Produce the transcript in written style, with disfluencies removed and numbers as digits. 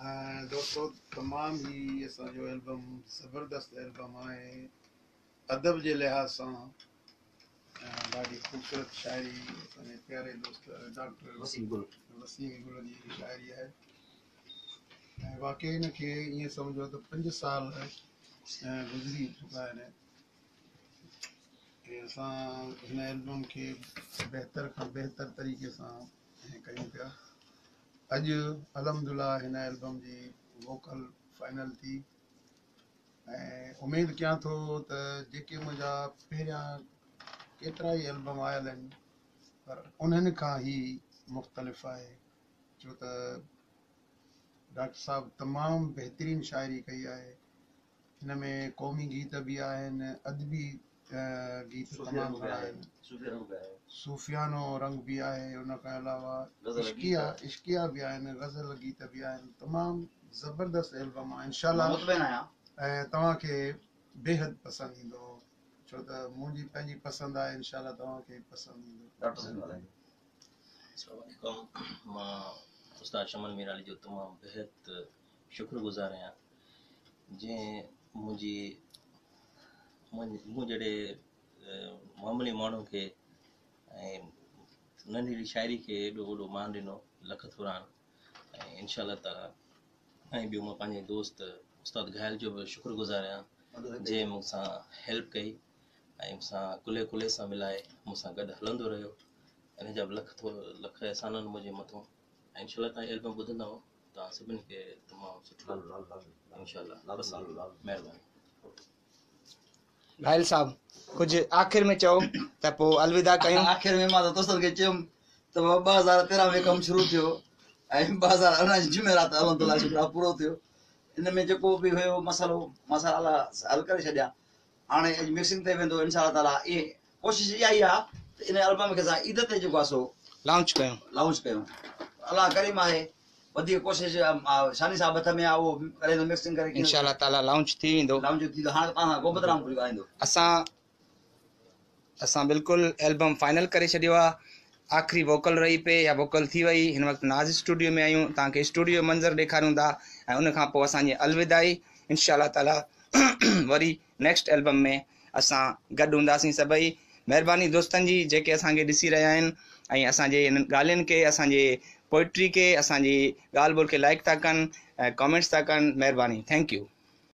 दोस्तों तमाम ही असो एल्बम ज़बरदस्त एल्बम है। अदब के लिहाज से ढी खूबसूरत शायरी असांजे प्यारे दोस्त डॉक्टर वसीम गुल जी शायरी है। वाकई इनके ये समझो तो 5 साल गुजरी चुका है। इन एल्बम के बेहतर का बेहतर तरीके से कयूं पिया। अज अलहमदुल्ला इन एल्बम की वोकल फाइनल थी। उम्मीद क्या तो जेके मुझा पहिरियां केतरा ही एल्बम आयल आहिनि पर उन्हनि खां ही मुख़्तलिफ़ है। छो तो डॉक्टर साहब तमाम बेहतरीन शायरी कई है। इनमें कौमी गीत भी आहिनि, अदबी गीत तमाम घणा आहिनि, सूफियानो रंग भी है। उन खां अलावा इश्किया भी आहिनि, गज़ल गीत भी आहिनि। तमाम ज़बरदस्त एल्बम आहे। इंशाल्लाह तव्हांखे बेहद पसंद ईंदो। छो तो मुझी पंहिंजी पसंद है, इंशाल्लाह तव्हांखे पसंद ईंदो। अस्सलाम वालेकुम। मां उस्ताद शमन मीराली जो तमाम बेहद शुक्रगुज़ार आहियां जे मुझी मूं जड़े मामूली माण्हू के नंढी शायरी के एडो वॾो मान दिनो लख थोरान। इंशाल्लाह ताला ॿियो मां पंहिंजे दोस्त उस्ताद घायल जो भी शुक्रगुज़ार आहियां जे मूंसां हेल्प कई मूंसां कुले कुले सां मिलाए मूंसां गॾु हलंदो रहियो। इन जा लख एहसाननि मुंहिंजे मथां। इंशाल्लाह तव्हां एल्बम ॿुधंदव तव्हां सभिनी खे तमामु सुठो इंशाल्लाह। महिरबानी। घायल साहब कुछ आखिर में चओ त पोइ अलविदा कयूं। आखिर में मां दोस्तन खे चयुमि त 2013 में कमु शुरू थियो ऐं 2019 जुमेरात अलहमदुलिल्लाह शुक्र पूरो थियो। इन में जेको बि हुयो मसाला हल करे छॾिया। हाणे अॼु मिक्सिंग ते वेंदो इंशाल्लाह ताला। ये कोशिश इहा ई आहे त इन एल्बम खे असां ईद ते जेको आहे सो लॉन्च कयूं। अल्लाह करीम आहे। वधीक कोशिश शानी साहब हथ में आहे, उहो करे मिक्सिंग करे इंशाल्लाह ताला लॉन्च थी वेंदो। हाणे तव्हां गोबत राम पूरी ॻाईंदो। असां बिल्कुलु एल्बम फाइनल करे छॾियो आहे। आख़िरी वोकल रही पे या वोकल थी वई। हिन वक़्तु नाज़ स्टूडियो में आहियूं, तव्हांखे स्टूडियो मंज़र ॾेखारियूं था ऐं उन खां पोइ असांजी अलविदाई इंशाल्लाह ताला। वरी नेक्स्ट एल्बम में असां गॾु हूंदासीं सभई। महिरबानी दोस्तनि जी जेके असांखे ॾिसी रहिया आहिनि ऐं असांजे इन ॻाल्हियुनि खे, असांजे पोइट्री के, असांजी ॻाल्हि ॿोल खे लाइक था कनि ऐं कमेंट्स था कनि। महिरबानी, थैंक यू।